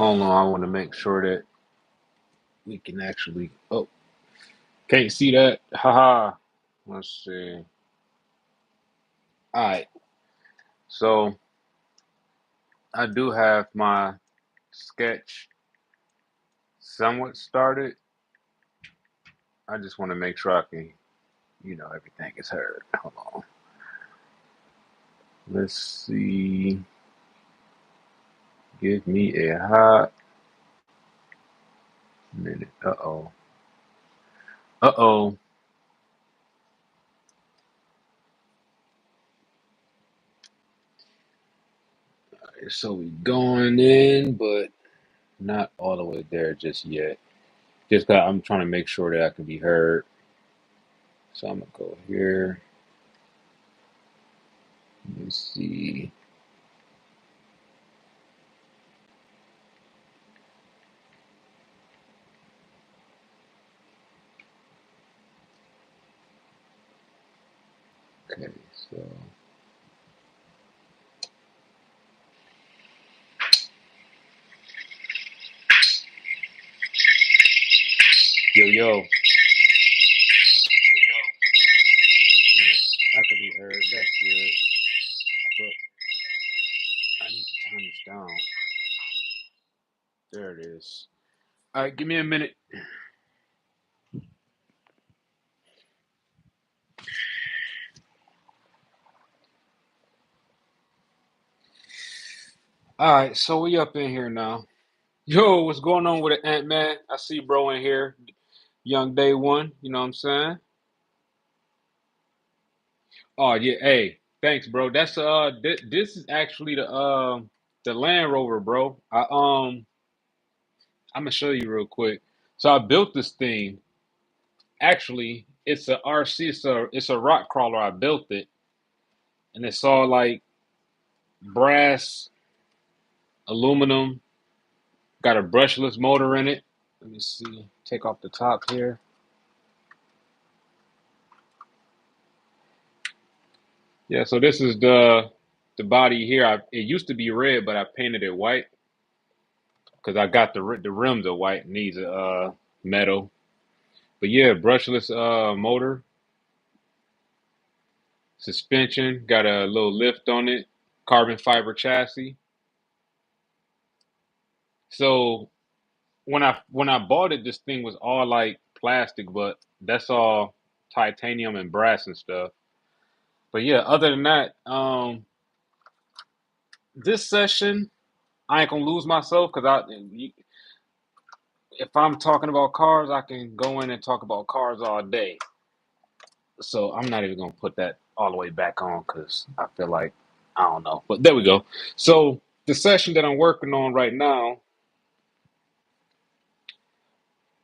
Hold on, I want to make sure that we can actually. Oh, can't see that. Haha. Let's see. All right. So I do have my sketch somewhat started. I just want to make sure I can, everything is heard. Hold on. Let's see. Give me a hot minute. Uh-oh. Uh-oh. So we going in, but not all the way there just yet. Just got, I'm trying to make sure that I can be heard. So I'm gonna go here. Let's see. Okay, so yo yo. I can be heard. That's good. But I need to turn this down. There it is. All right, give me a minute. All right, so we up in here now. Yo, what's going on with the Ant Man? I see bro in here. Young day one. You know what I'm saying? Oh yeah. Hey, thanks, bro. That's this is actually the Land Rover, bro. I'm gonna show you real quick. So I built this thing. Actually, it's a RC. It's a rock crawler. I built it, and it's all like brass, aluminum. Got a brushless motor in it. Let me see. Take off the top here. Yeah. So this is the body here. It used to be red, but I painted it white because I got the rims are white. And needs a metal. But yeah, brushless motor, suspension. Got a little lift on it. Carbon fiber chassis. So when I bought it, this thing was all like plastic, but that's all titanium and brass and stuff. But yeah, other than that, this session I ain't gonna lose myself because if I'm talking about cars, I can go in and talk about cars all day. So I'm not even gonna put that all the way back on because I feel like I don't know. But there we go. So the session that I'm working on right now,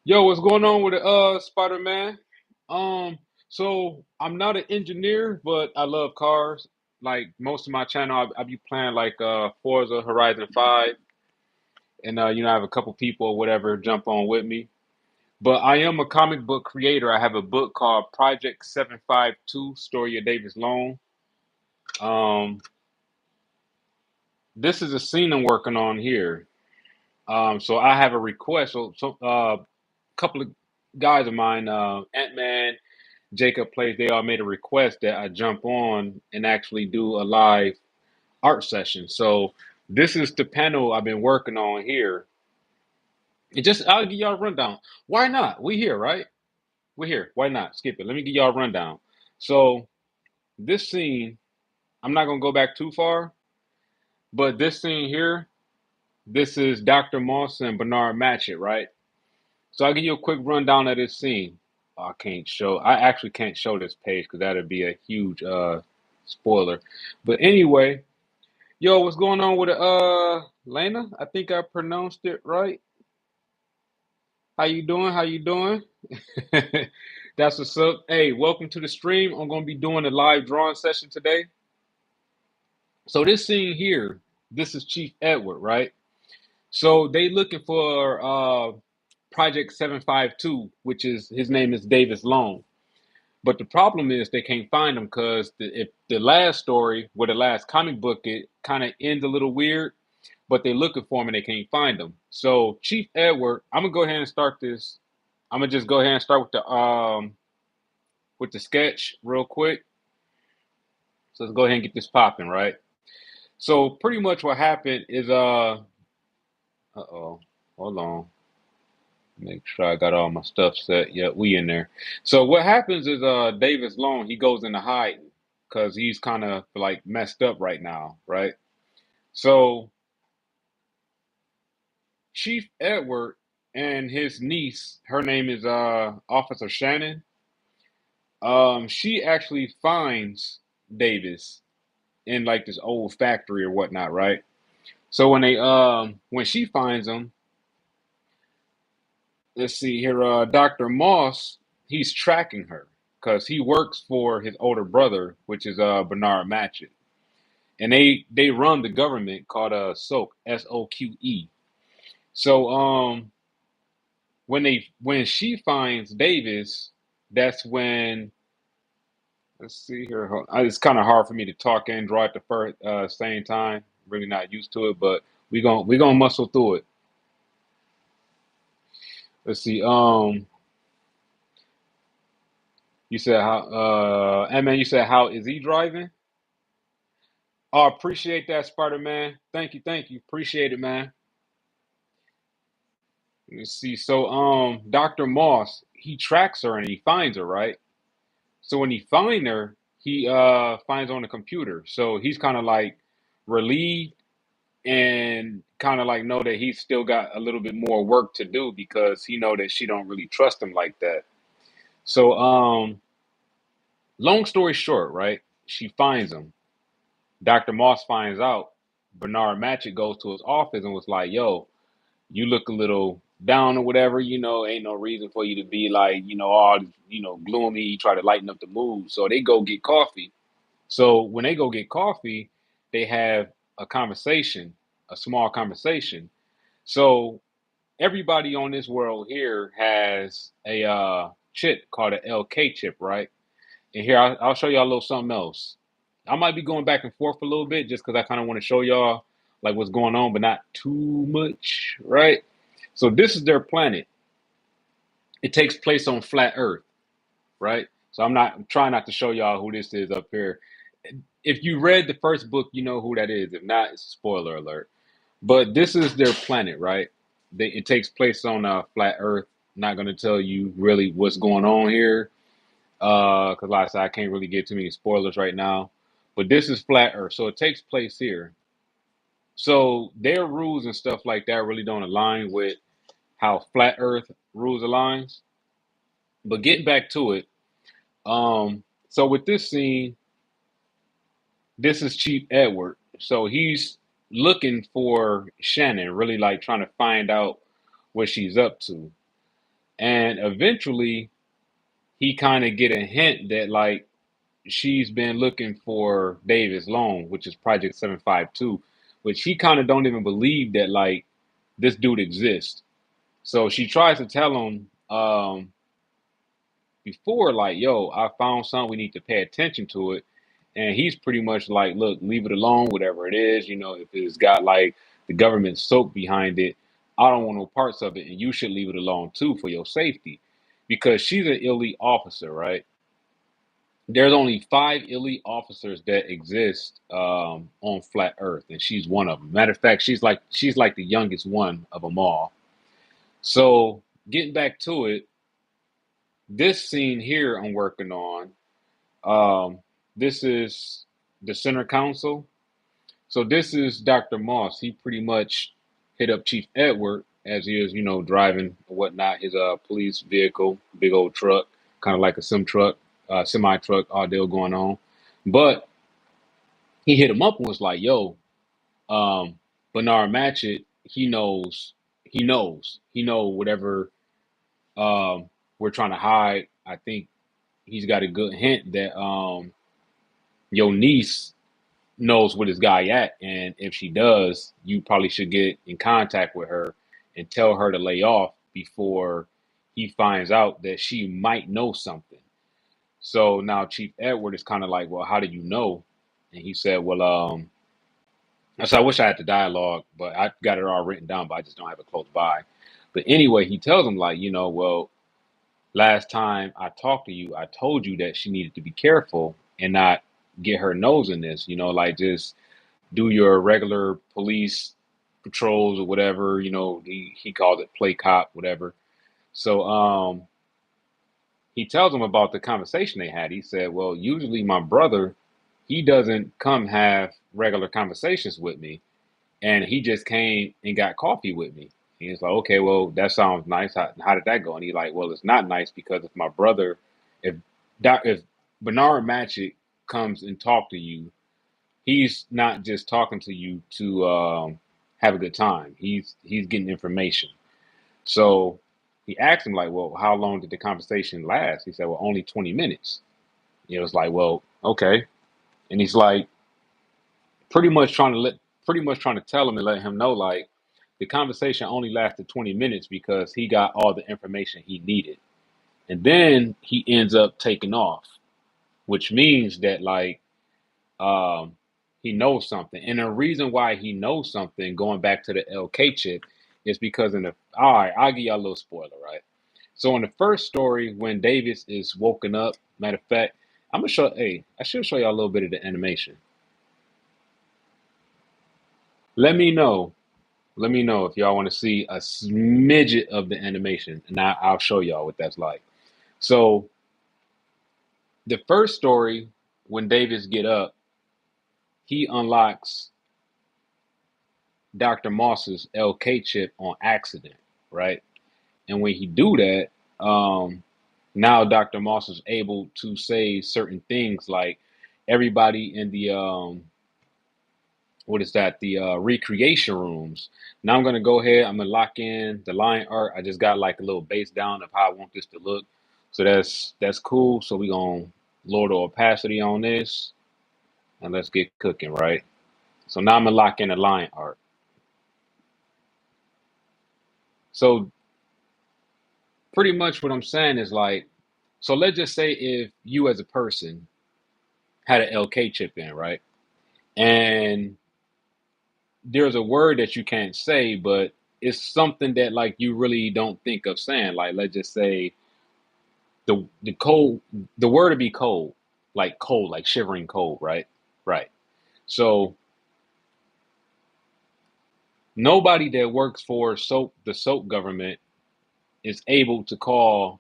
yo, what's going on with the Spider Man? Um, so I'm not an engineer, but I love cars. Like most of my channel, I be playing like Forza Horizon 5, and I have a couple people or whatever jump on with me. But I am a comic book creator. I have a book called Project 752: Story of Davis Long. Um, this is a scene I'm working on here. So I have a request. A couple of guys of mine, Ant Man, Jacob Plays, they all made a request that I jump on and actually do a live art session. So this is the panel I've been working on here. It just I'll give y'all a rundown. Why not? We here, right? We're here. Why not? Skip it. Let me give y'all a rundown. So this scene, I'm not gonna go back too far, but this scene here, this is Dr. Moss and Bernard Matchett, right? So I'll give you a quick rundown of this scene. I can't show. I actually can't show this page because that'd be a huge spoiler. But anyway, yo, what's going on with Lena? I think I pronounced it right. How you doing? How you doing? That's what's up. Hey, welcome to the stream. I'm gonna be doing a live drawing session today. So this scene here, this is Chief Edward, right? So they looking for Project 752, which is his name is Davis Long. But the problem is they can't find him because if the last story, or the last comic book, it kind of ends a little weird. but they're looking for him and they can't find him. So Chief Edward, I'm gonna go ahead and start this. I'm gonna just go ahead and start with the sketch real quick. So let's go ahead and get this popping, right? So pretty much what happened is oh, hold on. Make sure I got all my stuff set. Yeah, we in there. So what happens is Davis Long, he goes into hiding because he's kind of like messed up right now, right? So Chief Edward and his niece, her name is Officer Shannon. She actually finds Davis in like this old factory or whatnot, right? So when she finds him, let's see here, Dr. Moss, he's tracking her because he works for his older brother, which is Bernard Matchett. And they run the government called SOQ, SOQE. So when she finds Davis, that's when let's see here. It's kind of hard for me to talk and draw at the first same time. Really not used to it, but we gonna muscle through it. Let's see. You said how and man, you said how is he driving? Oh, appreciate that, Spider Man. Thank you. Appreciate it, man. Let me see. So Dr. Moss, he tracks her and he finds her, right? So when he find her, he finds her on the computer. So he's kind of like relieved and kind of like know that he's still got a little bit more work to do because he know that she don't really trust him like that. So long story short, right? She finds him. Dr. Moss finds out. Bernard Matchett goes to his office and was like, "Yo, you look a little down or whatever. Ain't no reason for you to be like, all gloomy. You try to lighten up the mood." So they go get coffee. So when they go get coffee, they have a conversation, a small conversation. So everybody on this world here has a chip called an LK chip, right? And here I'll show y'all a little something else. I might be going back and forth a little bit just because I kind of want to show y'all like what's going on, but not too much, right? So this is their planet. It takes place on flat Earth, right? So I'm trying not to show y'all who this is up here. If you read the first book, you know who that is. If not, it's a spoiler alert. But this is their planet, right? It takes place on flat Earth. Not going to tell you really what's going on here, because like I said, I can't really get too many spoilers right now. But this is flat Earth, so it takes place here. So their rules and stuff like that really don't align with how flat Earth rules aligns. But getting back to it, so with this scene, this is Chief Edward. So he's looking for Shannon, really like trying to find out what she's up to. And eventually he kind of get a hint that like she's been looking for Davis Long, which is Project 752, which he kind of don't even believe that like this dude exists. So she tries to tell him before, like, yo, I found something, we need to pay attention to it. And he's pretty much like, look, leave it alone, whatever it is, if it's got like the government soap behind it, I don't want no parts of it. And you should leave it alone too for your safety. Because she's an elite officer, right? There's only five elite officers that exist on flat Earth, and she's one of them. Matter of fact, she's like the youngest one of them all. So getting back to it, this scene here I'm working on. Um, this is the center council. So this is Dr. Moss. He pretty much hit up Chief Edward as he is, driving or whatnot, his police vehicle, big old truck, kind of like a semi truck, all deal going on. But he hit him up and was like, yo, um, Bernard Matchett, he know whatever we're trying to hide. I think he's got a good hint that your niece knows where this guy at, and if she does, you probably should get in contact with her and tell her to lay off before he finds out that she might know something. So now Chief Edward is kind of like, well, how do you know? And he said, well, So I wish I had the dialogue, but I got it all written down, but I just don't have it close by. But anyway, he tells him like, well, last time I talked to you, I told you that she needed to be careful and not get her nose in this, like just do your regular police patrols or whatever, he calls it play cop, whatever. So he tells him about the conversation they had. He said, well, usually my brother, he doesn't come have regular conversations with me. And he just came and got coffee with me. And he's like, okay, well, that sounds nice. How did that go? And he's like, well, it's not nice because if my brother, if if Bernard Matchett comes and talk to you, he's not just talking to you to have a good time. He's getting information. So he asked him like, well, how long did the conversation last? He said, well, only 20 minutes. It was like, well, okay. And he's like, pretty much trying to let pretty much trying to tell him and let him know like the conversation only lasted 20 minutes because he got all the information he needed. And then he ends up taking off, which means that like um he knows something. And the reason why he knows something, going back to the LK chip, is because in the all right, I'll give y'all a little spoiler, right? So in the first story, when Davis is woken up, matter of fact, I'm gonna show I should show y'all a little bit of the animation. Let me know Let me know if y'all want to see a smidget of the animation, and I'll show y'all what that's like. So the first story, when Davis get up, he unlocks Dr. Moss's LK chip on accident, right? And when he do that, now Dr. Moss is able to say certain things like everybody in the what is that? The recreation rooms. Now I'm gonna go ahead. I'm gonna lock in the line art. I just got like a little base down of how I want this to look. So that's cool. So we gonna lower the opacity on this and let's get cooking, right? So now I'm gonna lock in the line art. So pretty much what I'm saying is like, so let's just say if you as a person had an LK chip in, right? And there's a word that you can't say, but it's something that like you really don't think of saying. Like let's just say the cold, the word to be cold, like shivering cold, right? Right. So nobody that works for the soap government is able to call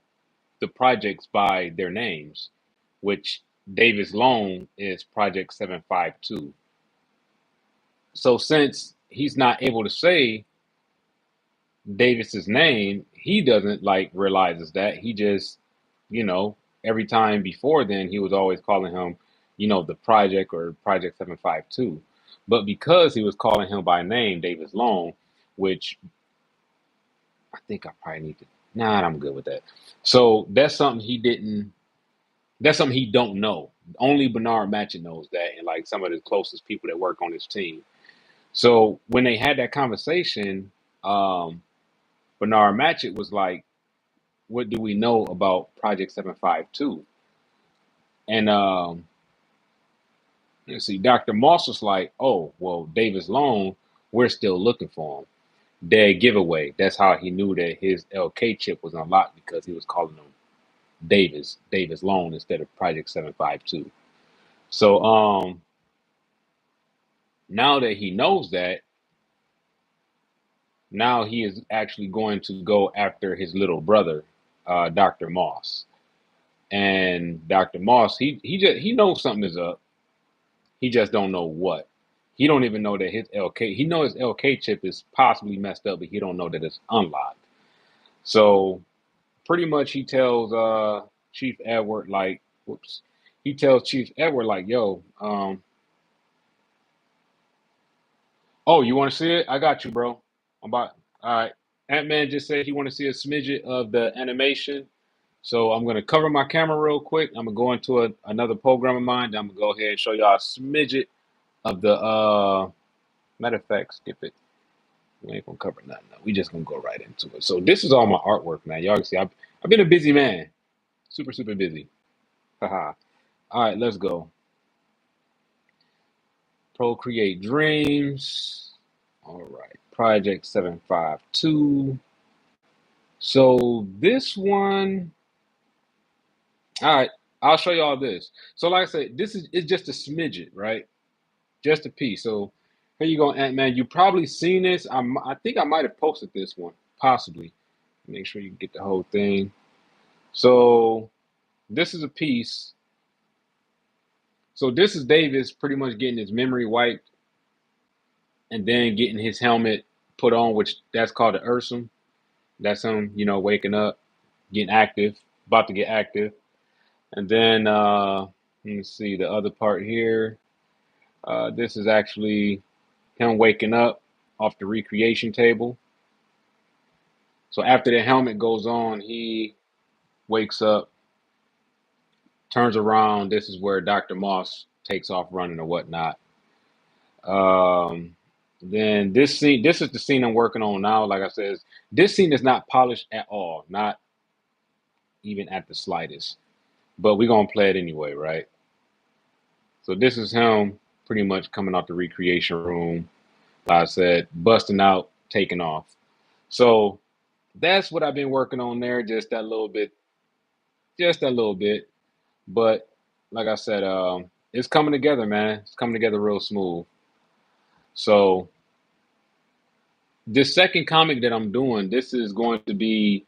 the projects by their names, which Davis Loan is Project 752. So since he's not able to say Davis's name, he doesn't like realizes that. He just, you know, every time before then he was always calling him, the project or Project 752. But because he was calling him by name, Davis Long, which I think I probably need to nah, I'm good with that. So that's something he don't know. Only Bernard Matchett knows that and like some of the closest people that work on his team. So when they had that conversation, Bernard Matchett was like, what do we know about Project 752? And let's see, Dr. Moss was like, oh, well, Davis Long, we're still looking for him. Dead giveaway. That's how he knew that his LK chip was unlocked because he was calling him Davis Long instead of Project 752. So now that he knows that, now he is actually going to go after his little brother, Dr. Moss. And Dr. Moss, he knows something is up. He just don't know what. He don't even know that his LK. He knows his LK chip is possibly messed up, but he don't know that it's unlocked. So pretty much, he tells Chief Edward like, whoops. He tells Chief Edward like, yo, oh, you want to see it? I got you, bro. I'm about. All right. Ant Man just said he want to see a smidget of the animation. So I'm gonna cover my camera real quick. I'm gonna go into another program of mine. Then I'm gonna go ahead and show y'all a smidget of the matter of fact, skip it. We ain't gonna cover nothing. No. We just gonna go right into it. So this is all my artwork, man. Y'all can see I've been a busy man. Super, super busy. Haha. All right, let's go. Procreate Dreams. All right. Project 752. So this one, all right, I'll show you all this. So like I said, this is it's just a smidget, right? Just a piece. So here you go, Ant-Man. You probably seen this. I think I might have posted this one, possibly. Make sure you get the whole thing. So this is a piece. So this is Davis pretty much getting his memory wiped and then getting his helmet put on, which that's called the Ursum. That's him, waking up, getting active, about to get active. And then let me see the other part here. This is actually him waking up off the recreation table. So after the helmet goes on, he wakes up, turns around. This is where Dr. Moss takes off running or whatnot. Um, then this is the scene I'm working on now. Like I said, this scene is not polished at all, not even at the slightest. But we're gonna play it anyway, right? So this is him pretty much coming out the recreation room. Like I said, busting out, taking off. So that's what I've been working on there, just that little bit, just that little bit. But like I said, it's coming together, man. It's coming together real smooth. So this second comic that I'm doing, this is going to be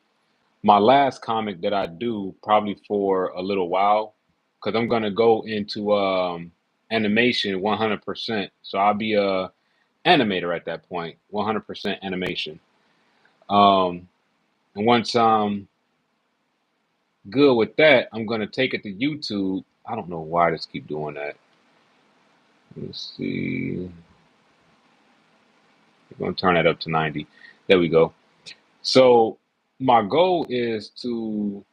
my last comic that I do probably for a little while, because I'm gonna go into animation 100%. So I'll be a animator at that point, 100% animation. Um, and once I'm good with that, I'm gonna take it to YouTube. I don't know why this keep doing that. Let's see. We're gonna turn that up to 90. There we go. So my goal is to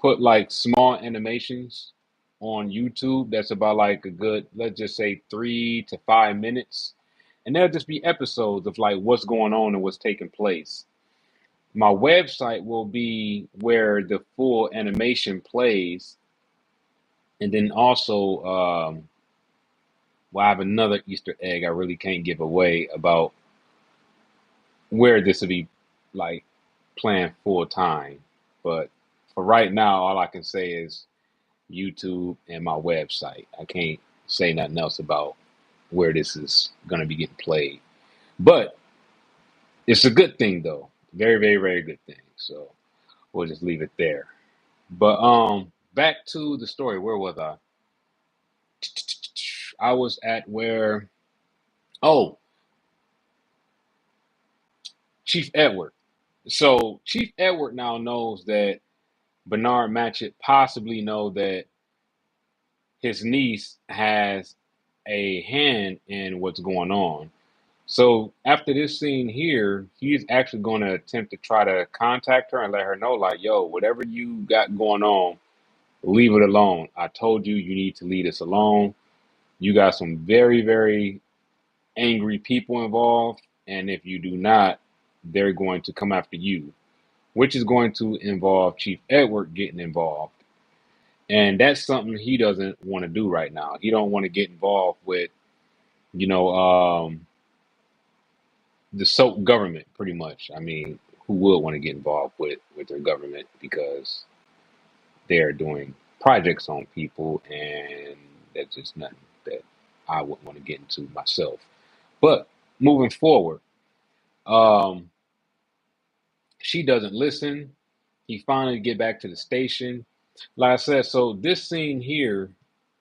put like small animations on YouTube that's about like a good, let's just say 3 to 5 minutes. And there'll just be episodes of like what's going on and what's taking place. My website will be where the full animation plays. And then also, well, I have another Easter egg I really can't give away about where this will be like playing full time. But for right now, all I can say is YouTube and my website. I can't say nothing else about where this is going to be getting played. But it's a good thing though. Very, very, very good thing. So we'll just leave it there. But back to the story. Where was I? I was at where oh, Chief Edward. So Chief Edward now knows that Bernard Matchett possibly know that his niece has a hand in what's going on. So after this scene here, he's actually going to attempt to try to contact her and let her know, like, yo, whatever you got going on, leave it alone. I told you you need to leave this alone. You got some very, very angry people involved. And if you do not, they're going to come after you, which is going to involve Chief Edward getting involved. And that's something he doesn't want to do right now. He don't want to get involved with, you know, the soap government, pretty much. I mean, who would want to get involved with their government because they're doing projects on people, and that's just nothing that I wouldn't want to get into myself. But moving forward, um, she doesn't listen. He finally get back to the station. Like I said, so this scene here,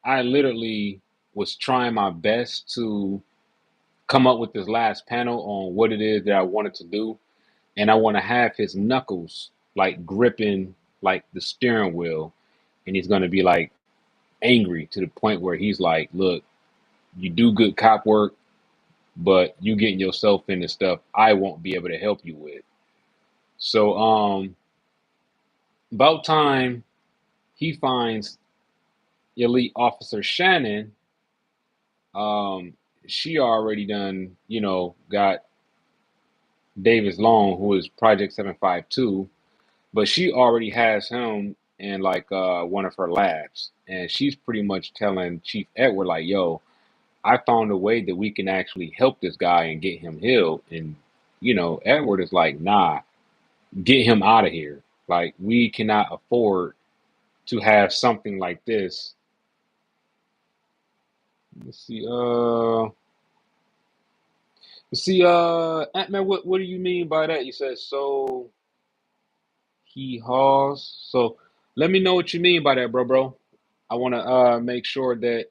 I literally was trying my best to come up with this last panel on what it is that I wanted to do. And I want to have his knuckles like gripping like the steering wheel, and he's going to be like angry to the point where he's like, look, you do good cop work, but you getting yourself into stuff I won't be able to help you with. So about time he finds elite officer Shannon. um she already done, got Davis Long, who is Project 752, but she already has him in like one of her labs, and she's pretty much telling Chief Edward like, yo, I found a way that we can actually help this guy and get him healed. And, Edward is like, nah, get him out of here. Like, we cannot afford to have something like this. Let's see, Ant-Man, what do you mean by that? You said so he hauls. So let me know what you mean by that, bro. I want to make sure that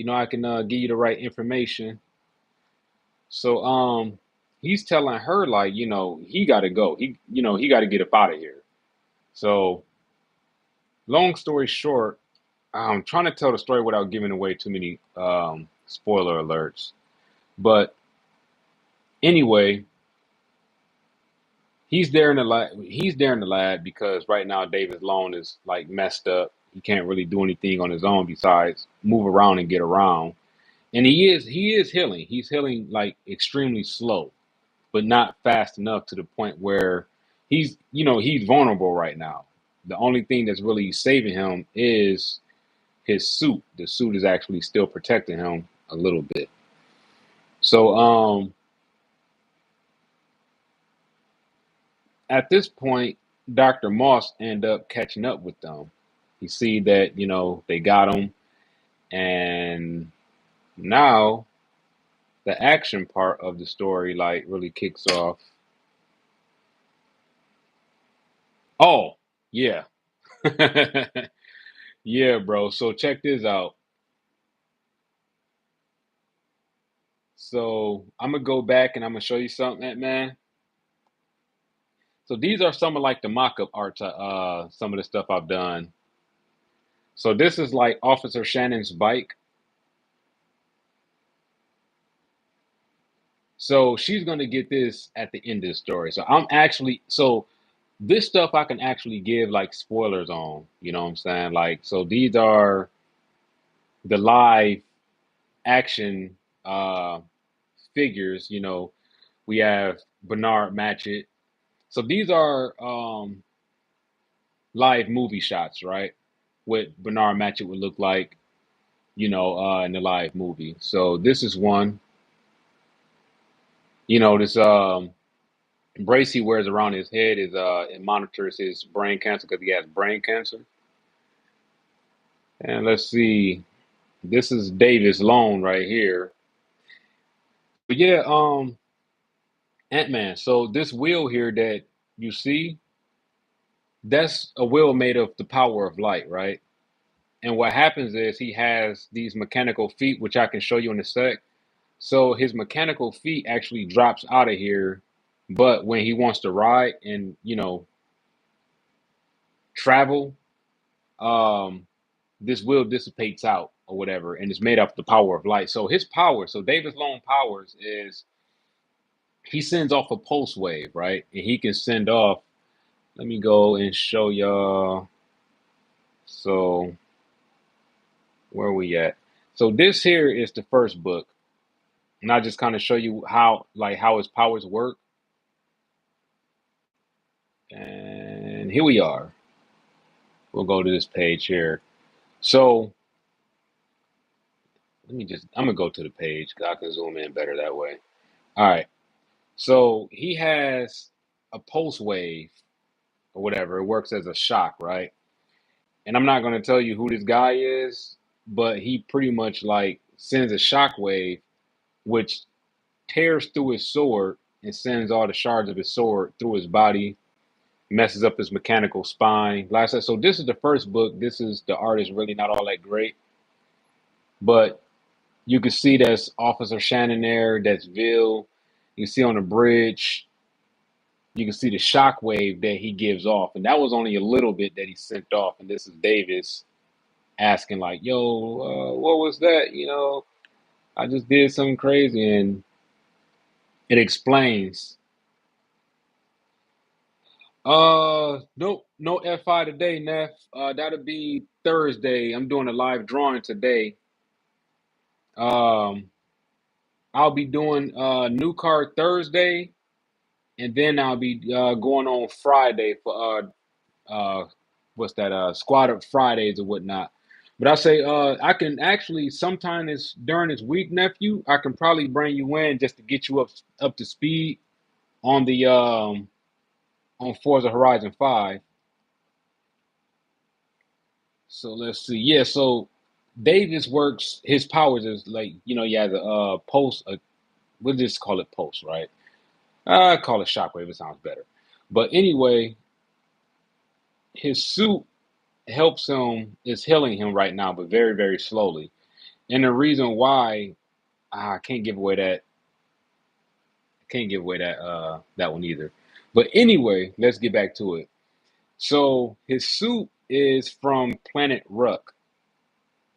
I can give you the right information. So he's telling her like, he got to go. He got to get up out of here. So long story short, I'm trying to tell the story without giving away too many spoiler alerts. But anyway, he's there in the lab because right now David Lone is like messed up. He can't really do anything on his own besides move around and get around. And he is healing. He's healing like extremely slow, but not fast enough to the point where he's vulnerable right now. The only thing that's really saving him is his suit. The suit is actually still protecting him a little bit. So at this point, Dr. Moss end up catching up with them. You see that, they got him, and now the action part of the story like really kicks off. Oh, yeah. Yeah, bro. So check this out. So I'm gonna go back and I'm gonna show you something, man. So these are some of like the mock-up arts, some of the stuff I've done. So this is like Officer Shannon's bike. So she's gonna get this at the end of the story. So this stuff I can actually give like spoilers on. You know what I'm saying? Like, so these are the live action figures. We have Bernard Matchett. So these are live movie shots, right? What Bernard Matchett would look like, in the live movie. So this is one. This brace he wears around his head is it monitors his brain cancer because he has brain cancer. And let's see, this is Davis Lone right here. But yeah, Ant-Man. So this wheel here that you see, that's a wheel made of the power of light, right? And what happens is he has these mechanical feet, which I can show you in a sec. So his mechanical feet actually drops out of here, but when he wants to ride and travel, um, this wheel dissipates out or whatever, and it's made up of the power of light. So his power, so Davis Lone powers is he sends off a pulse wave, right? And he can send off. Let me go and show y'all. So where are we at? So this here is the first book, and I just kind of show you how his powers work. And here we are. We'll go to this page here. So I'm gonna go to the page 'cause I can zoom in better that way. All right. So he has a pulse wave or whatever. It works as a shock, right? And I'm not gonna tell you who this guy is, but he pretty much like sends a shock wave which tears through his sword and sends all the shards of his sword through his body, messes up his mechanical spine. Like I said, so this is the first book. This is the art is really not all that great, but you can see that's Officer Shannon there. That's Ville. You can see on the bridge. You can see the shock wave that he gives off, and that was only a little bit that he sent off. And this is Davis asking like, "Yo, what was that? I just did something crazy," and it explains. Nope, no FI today, Neff. That'll be Thursday. I'm doing a live drawing today. Um, I'll be doing new card Thursday, and then I'll be going on Friday for what's that? Squad up Fridays or whatnot. But I say, I can actually sometime this during this week, nephew, I can probably bring you in just to get you up to speed on the on Forza Horizon 5. So let's see. Yeah, so Davis works his powers is like, he has a pulse, we'll just call it pulse, right? I call it shockwave, it sounds better. But anyway, his suit helps him, is healing him right now, but very, very slowly. And the reason why I can't give away that one either. But anyway, let's get back to it. So his suit is from Planet Ruck,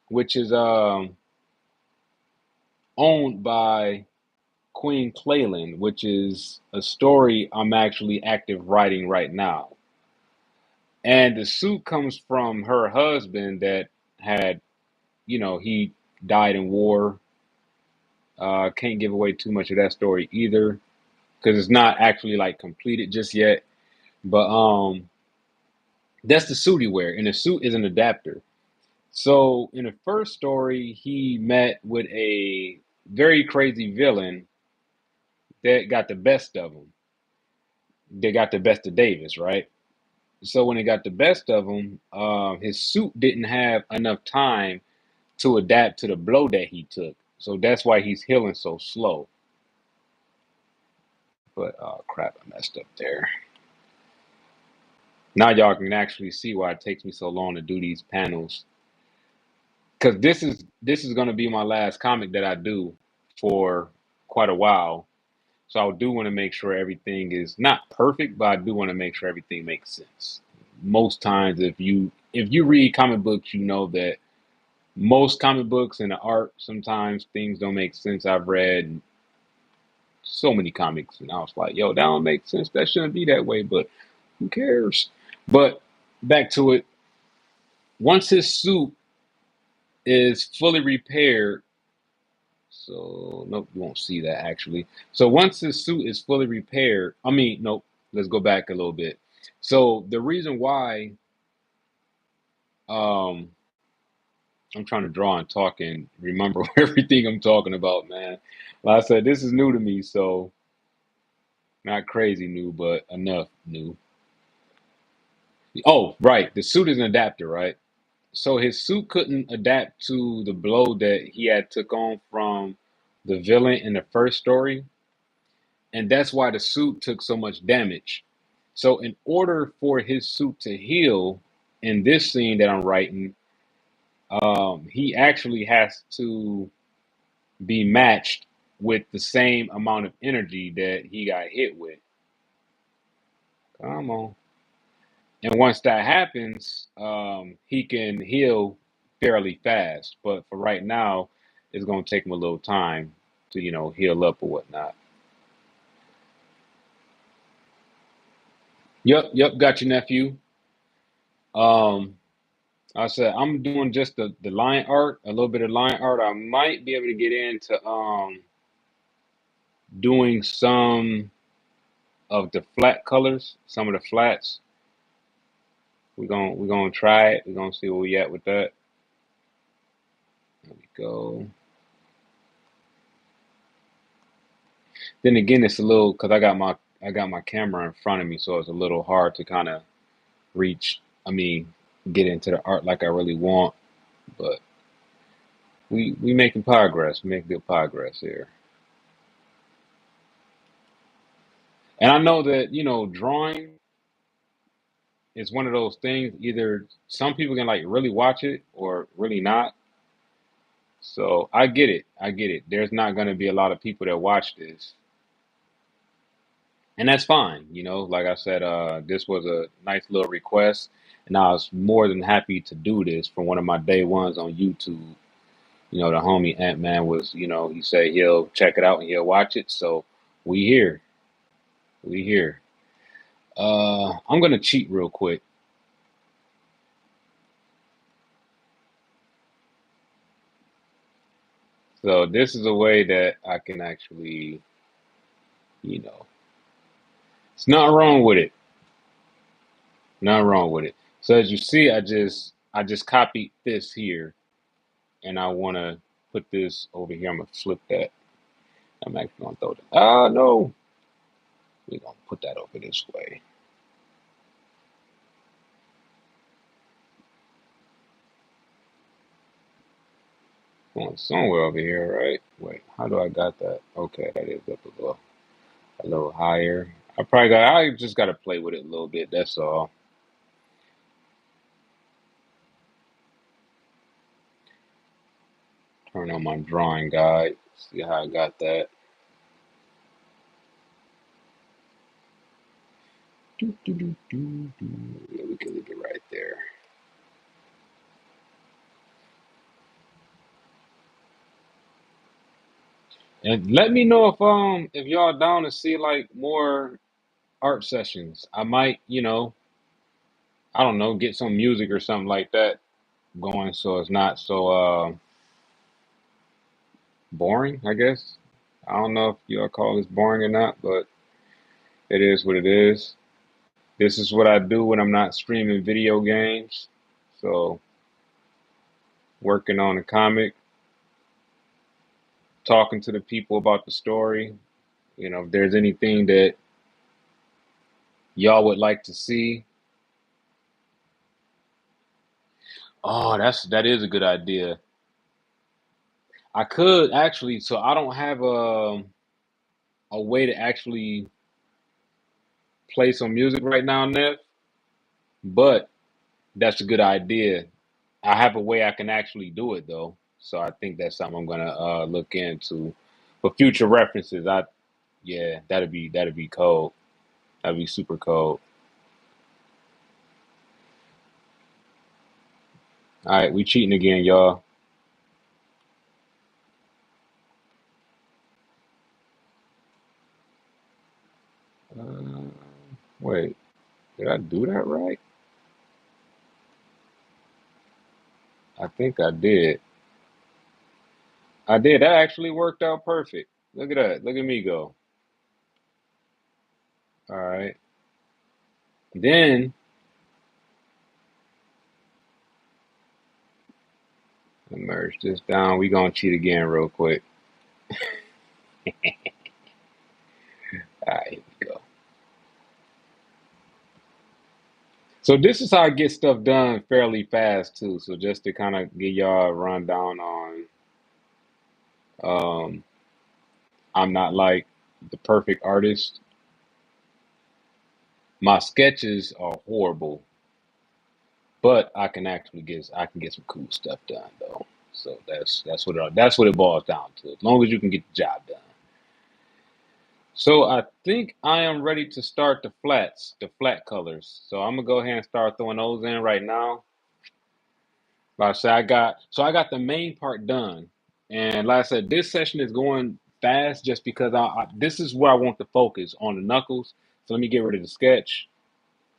which is owned by Queen Clayland, which is a story I'm actually active writing right now. And the suit comes from her husband that had, he died in war. Can't give away too much of that story either because it's not actually like completed just yet. But that's the suit he wear, and the suit is an adapter. So in the first story, he met with a very crazy villain that got the best of him. They got the best of Davis, right? So when it got the best of him, his suit didn't have enough time to adapt to the blow that he took. So that's why he's healing so slow. But oh crap, I messed up there. Now y'all can actually see why it takes me so long to do these panels. Because this is gonna be my last comic that I do for quite a while. So I do want to make sure everything is not perfect, but I do want to make sure everything makes sense. Most times if you read comic books, you know that most comic books and the art, sometimes things don't make sense. I've read so many comics and I was like, yo, that don't make sense. That shouldn't be that way, but who cares? But back to it. Once his suit is fully repaired, so nope, you won't see that actually. So once his suit is fully repaired, I mean, nope, let's go back a little bit. So the reason why um I'm trying to draw and talk and remember everything I'm talking about, man. Like I said, this is new to me, so not crazy new, but enough new. Oh, right. The suit is an adapter, right? So his suit couldn't adapt to the blow that he had took on from the villain in the first story, and that's why the suit took so much damage. So in order for his suit to heal in this scene that I'm writing, he actually has to be matched with the same amount of energy that he got hit with. Come on. And once that happens, he can heal fairly fast. But for right now, it's going to take him a little time to, heal up or whatnot. Yep, got your nephew. Um, I said I'm doing just the line art, a little bit of line art. I might be able to get into doing some of the flat colors, some of the flats. We're gonna try it. We're gonna see where we at with that. There we go. Then again, it's a little because I got my camera in front of me, so it's a little hard to kind of reach. I mean, get into the art like I really want. But we making progress. We make good progress here. And I know that drawing is one of those things. Either some people can like really watch it or really not. So I get it. I get it. There's not going to be a lot of people that watch this, and that's fine. Like I said, this was a nice little request, and I was more than happy to do this from one of my day ones on YouTube. The homie Ant Man was, he said he'll check it out and he'll watch it. So we here, we here. I'm gonna cheat real quick. So this is a way that I can actually, you know, it's not wrong with it. Not wrong with it. So as you see, I just I just copied this here, and I want to put this over here. I'm gonna flip that. I'm actually gonna throw that. Ah, no, we're gonna put that over this way. Going somewhere over here, right? Wait, how do I got that? Okay, that is up a little higher. I just gotta play with it a little bit. That's all. Turn on my drawing guide. See how I got that. Do, do, do, do, do. Yeah, we can leave it right there. And let me know if y'all down to see like more art sessions. I might, I don't know, get some music or something like that going so it's not so boring, I guess. I don't know if y'all call this boring or not, but it is what it is. This is what I do when I'm not streaming video games. So working on a comic, talking to the people about the story. If there's anything that y'all would like to see. Oh, that is a good idea. I could actually, so I don't have a way to actually play some music right now, Nev, but that's a good idea. I have a way I can actually do it though, so I think that's something I'm gonna look into for future references. Yeah, that'd be cold. That'd be super cold. All right, we cheating again, y'all. Uh, wait, did I do that right? I think I did. I did. That actually worked out perfect. Look at that. Look at me go. All right. Then merge this down. We gonna cheat again real quick. All right, here we go. So this is how I get stuff done fairly fast too. So just to kind of give y'all a rundown on, um, I'm not like the perfect artist. My sketches are horrible, but I can get some cool stuff done though. So that's what it boils down to. As long as you can get the job done. So I think I am ready to start the flat colors. So I'm gonna go ahead and start throwing those in right now. Like I said, I got the main part done, and like I said, this session is going fast just because this is where I want to focus on the knuckles. So let me get rid of the sketch.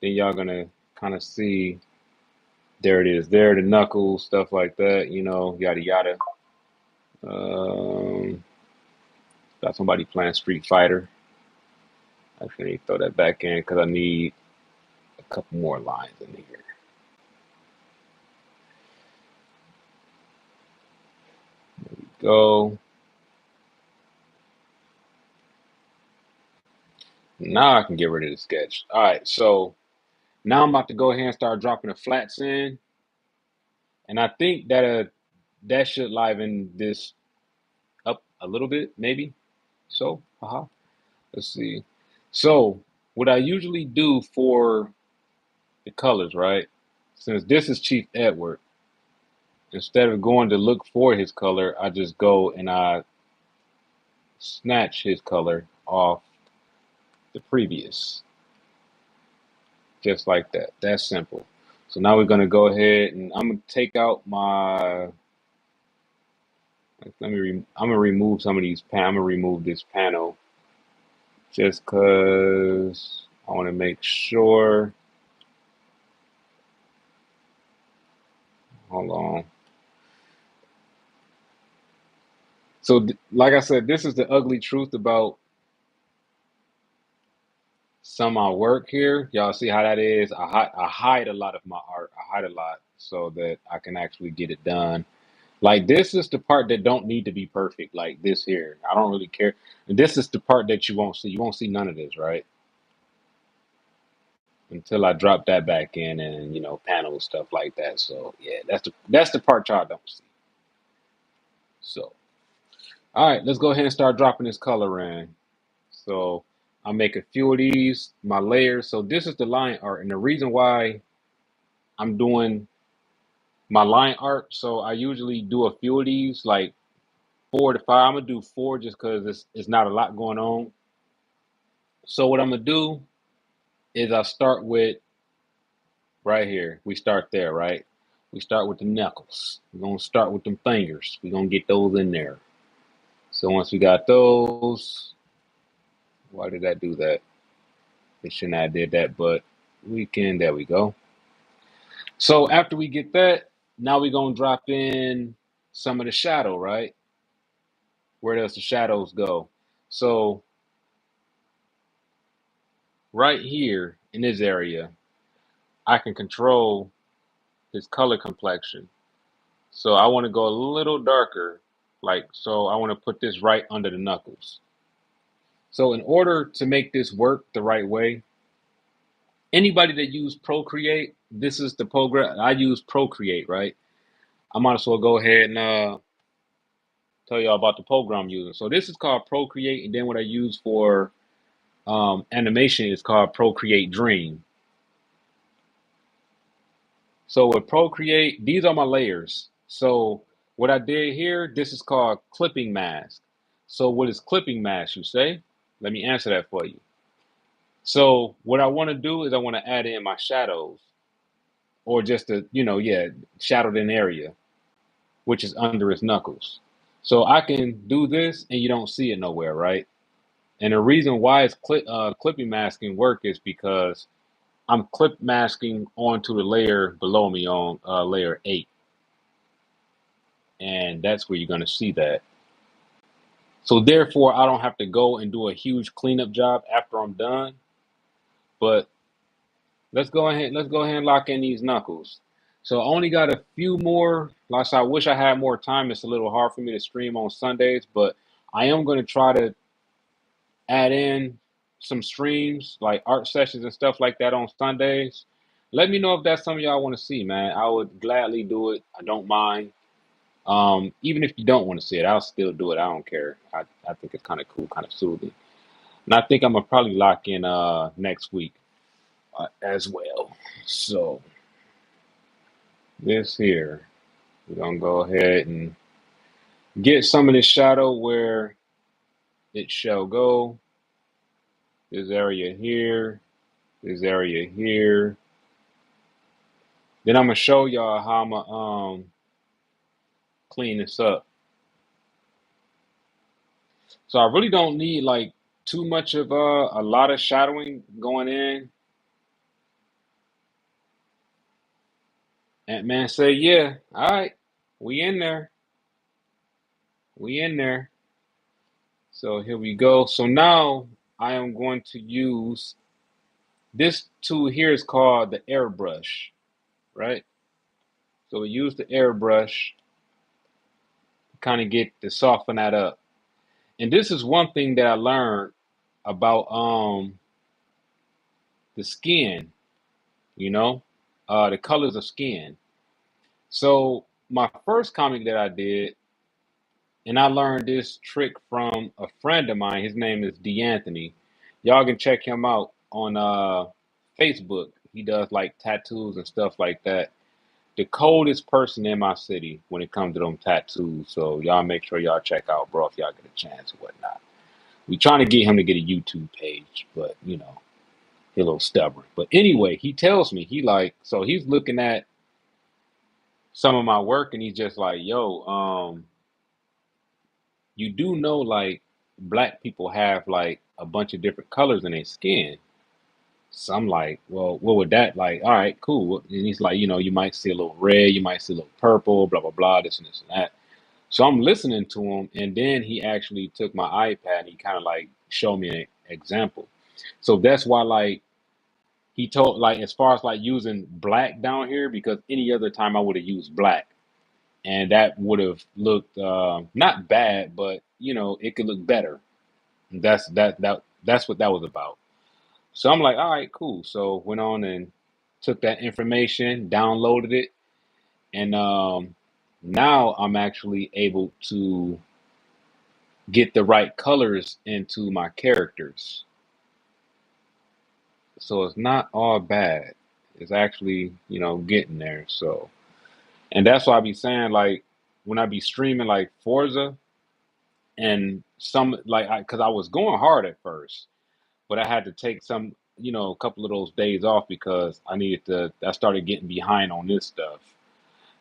Then y'all gonna kind of see. There it is. There, the knuckles, stuff like that. Yada yada. Um, got somebody playing Street Fighter. I need to throw that back in because I need a couple more lines in here. Go. Now I can get rid of the sketch. All right, so now I'm about to go ahead and start dropping the flats in, and I think that should liven this up a little bit, maybe. So, let's see. So, what I usually do for the colors, right? Since this is Chief Edward, instead of going to look for his color, I just go and I snatch his color off the previous, just like that. That's simple. So now we're gonna go ahead and I'm gonna take out my. I'm gonna remove some of these. I'm gonna remove this panel just cause I want to make sure. Hold on. So, like I said, this is the ugly truth about some of my work here. Y'all see how that is? I hide a lot of my art. I hide a lot so that I can actually get it done. Like this is the part that don't need to be perfect. Like this here, I don't really care. And this is the part that you won't see. You won't see none of this, right? Until I drop that back in and panel stuff like that. So yeah, that's the part y'all don't see. So all right, let's go ahead and start dropping this color in. So I'll make a few of these, my layers. So this is the line art. And the reason why I'm doing my line art, so I usually do a few of these, like 4 to 5. I'm gonna do four just because it's not a lot going on. So what I'm gonna do is I start with right here. We start there, right? We start with the knuckles. We're gonna start with them fingers. We're gonna get those in there. So once we got those, why did I do that? It shouldn't have did that, but we can. There we go. So after we get that, now we're gonna drop in some of the shadow, right? Where does the shadows go? So right here in this area, I can control his color complexion. So I want to go a little darker, like so I want to put this right under the knuckles. So in order to make this work the right way, anybody that use Procreate, this is the program I use Procreate, right? I might as well go ahead and tell y'all about the program I'm using. So this is called Procreate, and then what I use for animation is called Procreate Dream. So with Procreate, these are my layers. So what I did here, this is called clipping mask. So what is clipping mask, you say? Let me answer that for you. So what I want to do is I want to add in my shadows or just a, yeah, shadowed in area, which is under his knuckles. So I can do this and you don't see it nowhere, right? And the reason why it's clipping masking work is because I'm clip masking onto the layer below me on layer 8. And that's where you're going to see that. So therefore, I don't have to go and do a huge cleanup job after I'm done. But let's go ahead and lock in these knuckles. So I only got a few more. Like I said, I wish I had more time. It's a little hard for me to stream on Sundays, but I am going to try to add in some streams like art sessions and stuff like that on Sundays. Let me know if that's something y'all want to see, man. I would gladly do it. I don't mind. Even if you don't want to see it, I'll still do it. I don't care. I think it's kind of cool, kind of soothing. And I think I'm gonna probably lock in next week as well. So this here, we're gonna go ahead and get some of this shadow where it shall go. This area here, this area here. Then I'm gonna show y'all how I'm gonna clean this up. So I really don't need like too much of a lot of shadowing going in. Ant Man say, yeah, all right, we in there. We in there. So here we go. So now I am going to use this tool here is called the airbrush, right? So we use the airbrush to kind of get to soften that up. And this is one thing that I learned about the skin, you know, the colors of skin. So my first comic that I did, and I learned this trick from a friend of mine. His name is D'Anthony. Y'all can check him out on Facebook. He does like tattoos and stuff like that. The coldest person in my city when it comes to them tattoos. So y'all make sure y'all check out, bro, if y'all get a chance or whatnot. We trying to get him to get a YouTube page, but he's a little stubborn. But anyway, he tells me so he's looking at some of my work and he's just like, yo, you do know like black people have like a bunch of different colors in their skin. So I'm like, well, what would that like? All right, cool. And he's like, you might see a little red, you might see a little purple, blah blah blah, this and this and that. So I'm listening to him, and then he actually took my iPad and he kind of like showed me an example. So that's why like he told like as far as like using black down here because any other time I would have used black and that would have looked not bad, but you know it could look better. That's what that was about. So I'm like, all right, cool. So went on and took that information, downloaded it, and now I'm actually able to get the right colors into my characters. So it's not all bad. It's actually, getting there. So, and that's why I be saying like when I be streaming like Forza and some like because I was going hard at first, but I had to take some, a couple of those days off because I started getting behind on this stuff.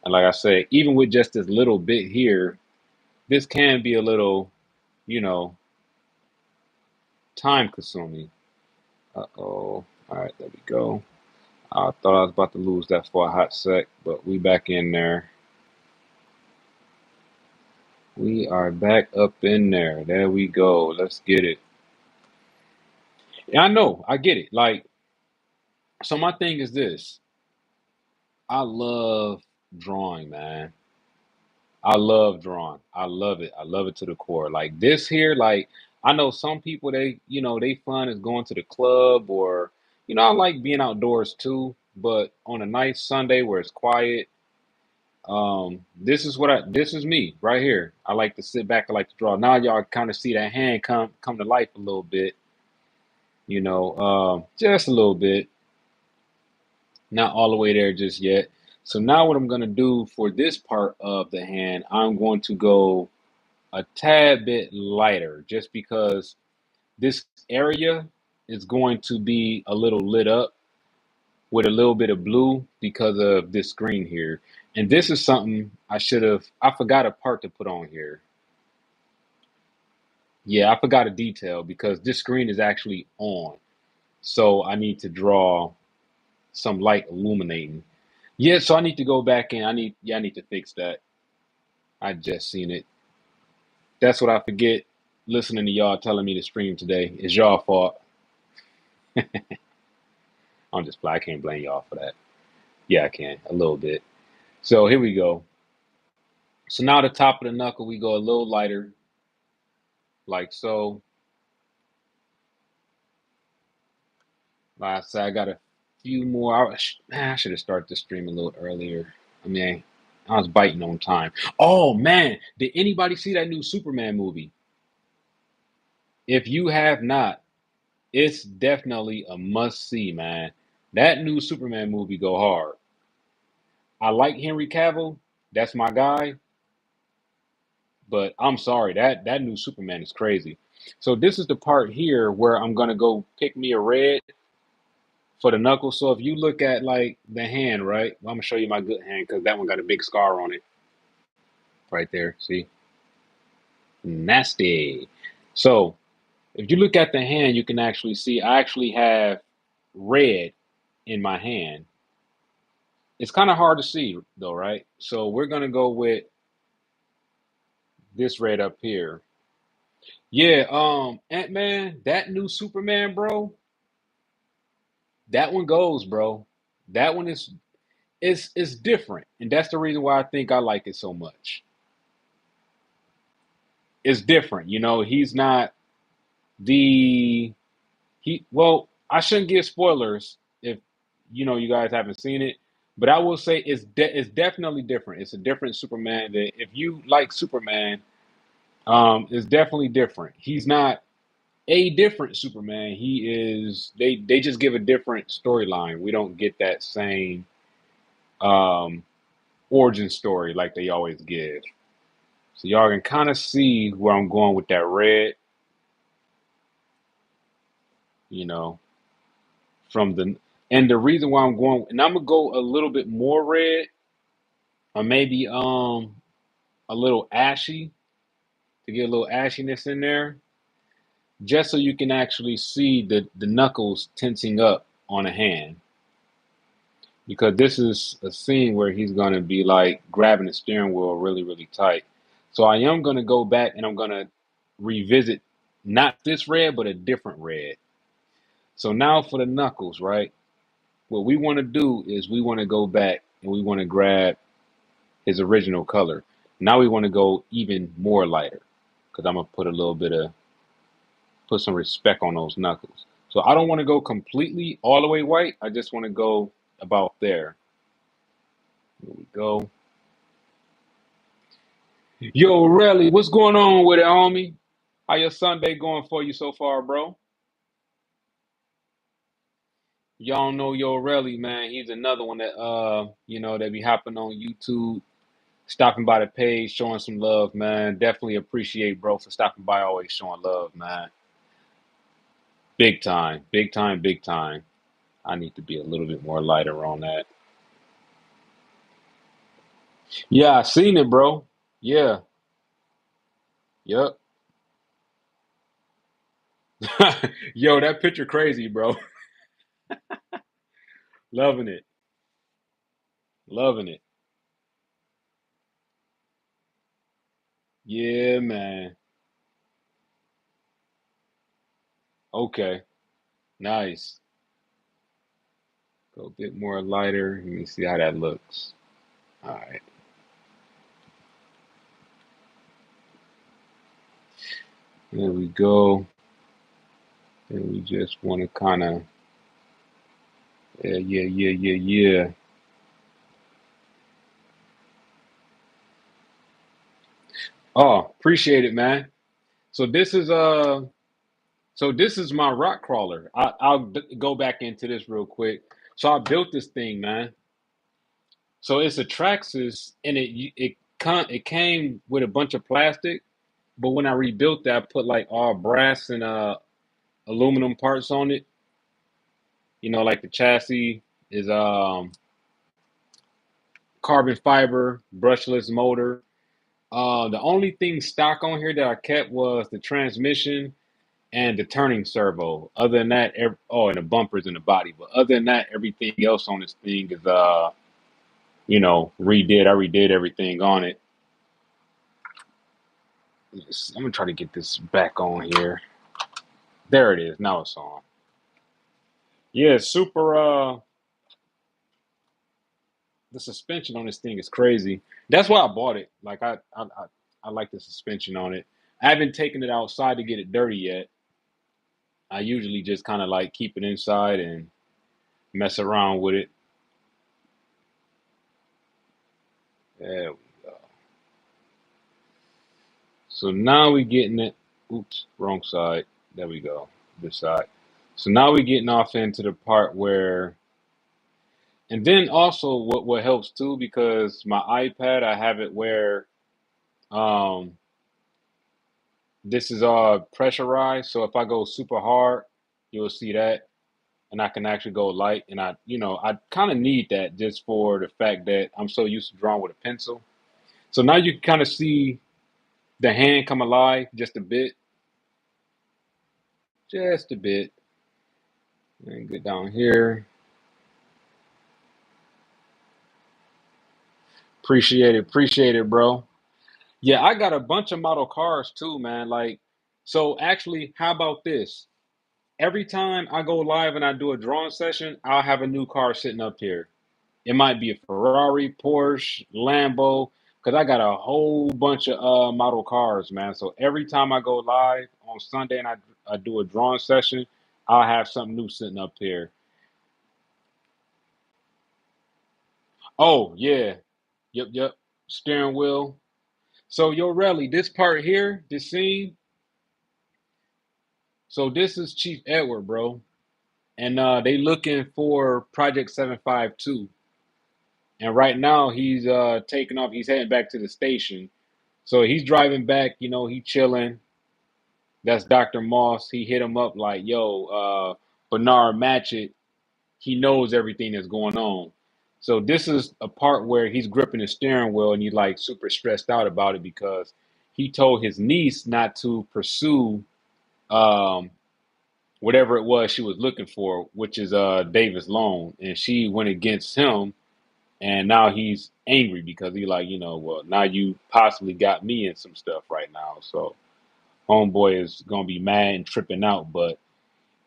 And like I said, even with just this little bit here, this can be a little, you know, time consuming. Uh-oh. All right, there we go. I thought I was about to lose that for a hot sec, but we back in there. We are back up in there. There we go. Let's get it. Yeah, I know. I get it. Like, so my thing is this. I love drawing, man. I love drawing. I love it. I love it to the core. Like this here, like I know some people they fun is going to the club or I like being outdoors too, but on a nice Sunday where it's quiet, this is me right here. I like to sit back, I like to draw. Now y'all kind of see that hand come to life a little bit, just a little bit. Not all the way there just yet. So now what I'm gonna do for this part of the hand, I'm going to go a tad bit lighter just because this area is going to be a little lit up with a little bit of blue because of this screen here. And this is something I forgot a part to put on here. Yeah, I forgot a detail because this screen is actually on. So I need to draw some light illuminating. Yeah, so I need to go back in. I need to fix that. I just seen it. That's what I forget listening to y'all telling me to stream today. It's y'all fault. I'm just I can't blame y'all for that. Yeah, I can a little bit. So here we go. So now the top of the knuckle, we go a little lighter, like so. Like I said, I got a few more. Man, I should have started the stream a little earlier. I mean, I was biting on time. Oh man, did anybody see that new Superman movie? If you have not, it's definitely a must see, man. That new Superman movie go hard. I like Henry Cavill. That's my guy. But I'm sorry, that new Superman is crazy. So this is the part here where I'm gonna go pick me a red for the knuckle. So if you look at like the hand, right? I'm gonna show you my good hand because that one got a big scar on it right there. See, nasty. So if you look at the hand, you can actually see I actually have red in my hand. It's kind of hard to see though, right? So we're gonna go with this red up here. Yeah, Ant-Man, that new Superman, bro. That one goes, bro. That one is different, and that's the reason why I think I like it so much. It's different, He's not the he. Well, I shouldn't give spoilers if you guys haven't seen it, but I will say it's definitely different. It's a different Superman. That if you like Superman, it's definitely different. He's not a different Superman. He is. They just give a different storyline. We don't get that same um origin story like they always give. So y'all can kind of see where I'm going with that red, you know, from the and the reason why I'm going and I'm gonna go a little bit more red or maybe a little ashy to get a little ashiness in there, just so you can actually see the knuckles tensing up on a hand. Because this is a scene where he's gonna be like grabbing the steering wheel really, really tight. So I am gonna go back and I'm gonna revisit not this red, but a different red. So now for the knuckles, right? What we want to do is we want to go back and we want to grab his original color. Now we want to go even more lighter because I'm gonna put a little bit of put some respect on those knuckles. So I don't want to go completely all the way white. I just want to go about there. Here we go. Yo, Relly, what's going on with it, homie? How your Sunday going for you so far, bro? Y'all know Yo Relly, man. He's another one that that be hopping on YouTube, stopping by the page, showing some love, man. Definitely appreciate bro for stopping by, always showing love, man. Big time, big time, big time. I need to be a little bit more lighter on that. Yeah, I seen it, bro. Yeah, yep. Yo, that picture crazy, bro. Loving it, loving it. Yeah, man. Okay, nice. Go a bit more lighter. Let me see how that looks. All right, there we go. And we just want to kind of, yeah, yeah, yeah, yeah, yeah. Oh, appreciate it, man. So this is my rock crawler. I'll go back into this real quick. So I built this thing, man. So it's a Traxxas, and it came with a bunch of plastic. But when I rebuilt that, I put like all brass and aluminum parts on it. Like the chassis is carbon fiber, brushless motor. The only thing stock on here that I kept was the transmission and the turning servo. Other than that, and the bumpers and the body. But other than that, everything else on this thing is redid. I redid everything on it. Yes, I'm gonna try to get this back on here. There it is. Now it's on. Yeah, super. The suspension on this thing is crazy. That's why I bought it. Like I like the suspension on it. I haven't taken it outside to get it dirty yet. I usually just kind of like keep it inside and mess around with it. There we go. So now we getting it. Oops, wrong side. There we go. This side. So now we getting off into the part where, and then also what helps too, because my iPad I have it where um this is all pressurized. So if I go super hard, you'll see that, and I can actually go light. And I kind of need that just for the fact that I'm so used to drawing with a pencil. So now you can kind of see the hand come alive just a bit. And get down here. Appreciate it, bro. Yeah, I got a bunch of model cars too, man. Like, so actually, how about this? Every time I go live and I do a drawing session, I'll have a new car sitting up here. It might be a Ferrari, Porsche, Lambo, because I got a whole bunch of model cars, man. So every time I go live on Sunday and I do a drawing session, I'll have something new sitting up here. Oh yeah, yep. Steering wheel. So yo, Relly, this part here, this scene. So this is Chief Edward, bro, and they looking for Project 752. And right now he's taking off. He's heading back to the station. So he's driving back. He chilling. That's Dr. Moss. He hit him up like, "Yo, Bernard Matchett. He knows everything that's going on." So this is a part where he's gripping the steering wheel and he's like super stressed out about it because he told his niece not to pursue um, whatever it was she was looking for, which is Davis loan, and she went against him, and now he's angry because he like, well, now you possibly got me in some stuff right now. So homeboy is gonna be mad and tripping out, but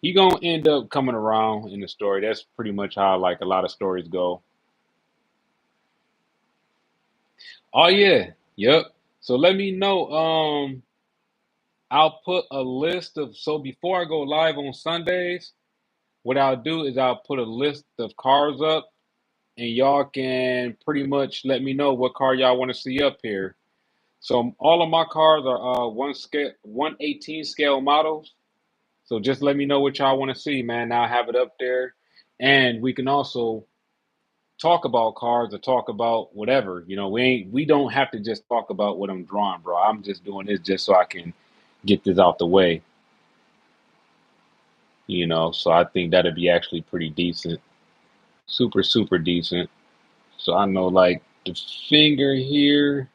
he gonna end up coming around in the story. That's pretty much how like a lot of stories go. Oh yeah, yep. So let me know. I'll put a list of so before I go live on Sundays, what I'll do is I'll put a list of cars up, and y'all can pretty much let me know what car y'all want to see up here. So all of my cars are 118 scale models. So just let me know what y'all want to see, man. I'll have it up there, and we can also talk about cars or talk about whatever. We don't have to just talk about what I'm drawing, bro. I'm just doing this just so I can get this out the way. So I think that'd be actually pretty decent, super super decent. So I know like the finger here.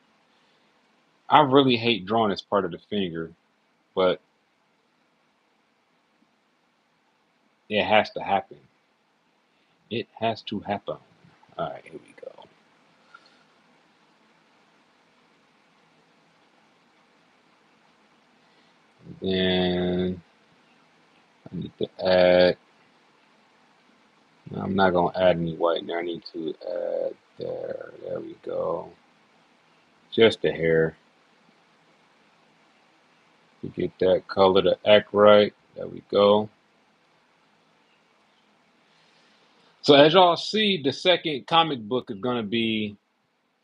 I really hate drawing as part of the finger, but it has to happen. It has to happen. All right, here we go. Then I need to add. No, I'm not gonna add any white there. I need to add there. There we go. Just a hair to get that color to act right. There we go. So as y'all see, the second comic book is gonna be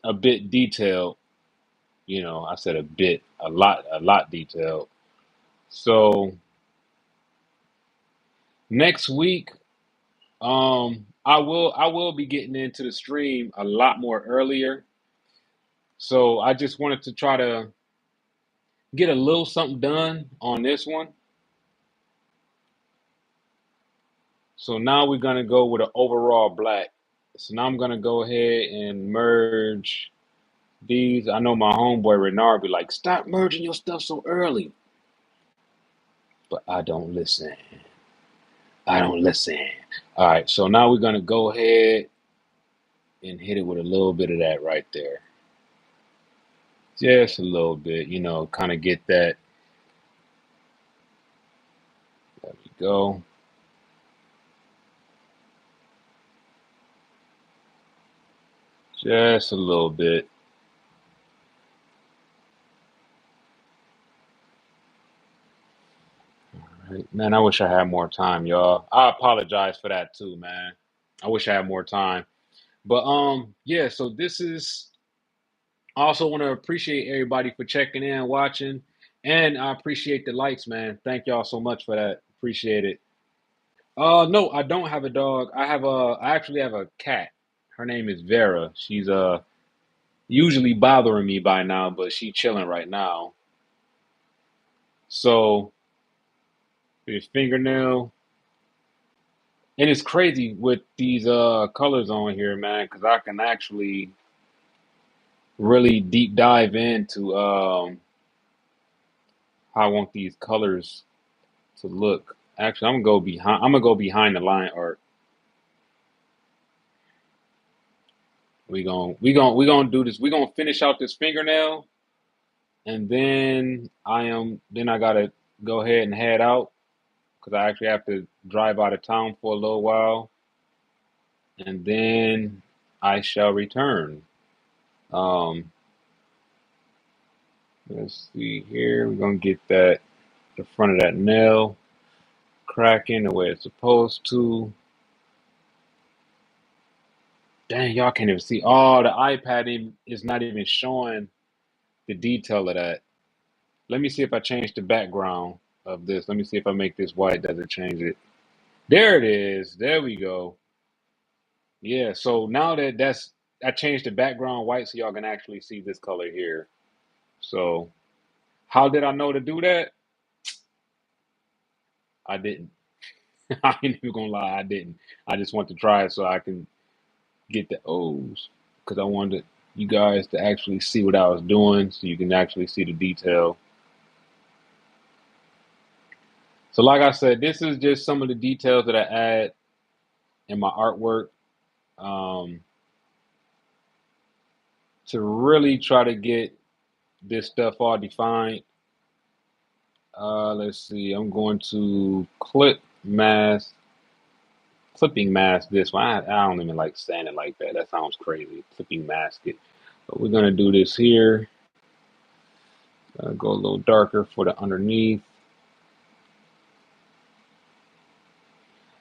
a bit detailed. I said a bit, a lot detailed. So next week, I will be getting into the stream a lot more earlier. So I just wanted to try to get a little something done on this one. So now we're gonna go with an overall black. So now I'm gonna go ahead and merge these. I know my homeboy Renard be like, stop merging your stuff so early. But I don't listen. I don't listen. All right, so now we're gonna go ahead and hit it with a little bit of that right there. Just a little bit, kind of get that. There we go. Just a little bit. Right. Man, I wish I had more time, y'all. I apologize for that too, man. I wish I had more time. But yeah, so this is I also want to appreciate everybody for checking in, watching, and I appreciate the likes, man. Thank y'all so much for that. Appreciate it. No, I don't have a dog. I actually have a cat. Her name is Vera. She's usually bothering me by now, but she's chilling right now. So his fingernail, and it's crazy with these colors on here, man, because I can actually really deep dive into how I want these colors to look. Actually, I'm gonna go behind the line art. We gonna do this. We gonna finish out this fingernail, and then I gotta go ahead and head out because I actually have to drive out of town for a little while, and then I shall return. Um, let's see here. We're gonna get the front of that nail cracking the way it's supposed to. Dang, y'all can't even see. Oh, the iPad is not even showing the detail of that. Let me see if I change the background of this. Let me see if I make this white. Does it change it? There it is. There we go. Yeah. So now I changed the background white so y'all can actually see this color here. So how did I know to do that? I didn't. I ain't even gonna lie. I didn't. I just want to try it so I can get the O's because I wanted you guys to actually see what I was doing so you can actually see the detail. So like I said, this is just some of the details that I add in my artwork um, to really try to get this stuff all defined. Let's see, I'm going to click mask, clipping mask this one. I don't even like saying it like that. That sounds crazy. Clipping mask it. But we're gonna do this here. Go a little darker for the underneath.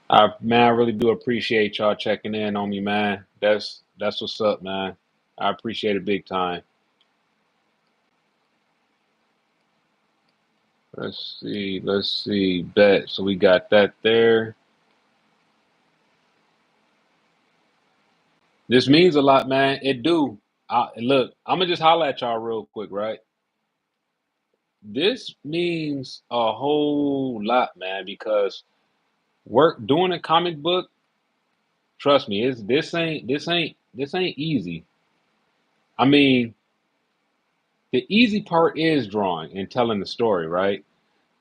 I really do appreciate y'all checking in on me, man. That's what's up, man. I appreciate it big time. Let's see. Bet. So we got that there. This means a lot, man. It do. Look, I'm gonna just holler at y'all real quick, right? This means a whole lot, man, because work doing a comic book, trust me, it's this ain't easy. I mean, the easy part is drawing and telling the story, right?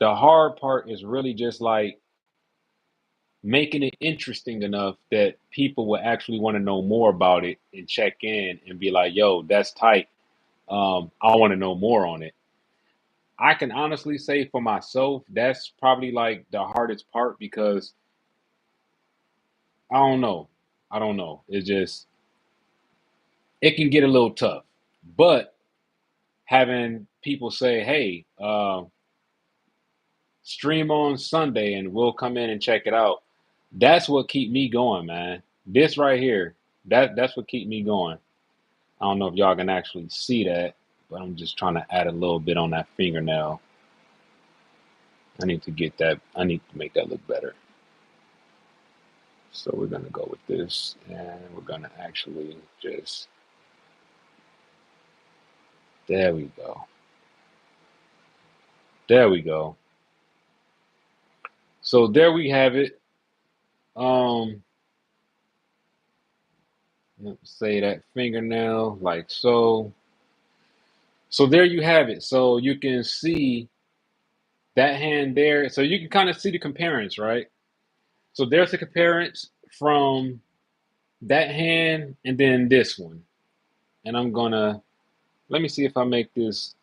The hard part is really just like making it interesting enough that people will actually want to know more about it and check in and be like, yo, that's tight. I want to know more on it. I can honestly say for myself, that's probably like the hardest part because I don't know. I don't know. It can get a little tough. But having people say, hey, stream on Sunday and we'll come in and check it out. That's what keep me going, man. This right here, that's what keep me going. I don't know if y'all can actually see that, but I'm just trying to add a little bit on that fingernail. I need to get that. I need to make that look better. So we're gonna go with this, and we're gonna actually just. There we go. There we go. So there we have it. Um, let's say that fingernail like so. So there you have it. So you can see that hand there. So you can kind of see the comparison, right? So there's the comparison from that hand and then this one. And I'm gonna let me see if I make this.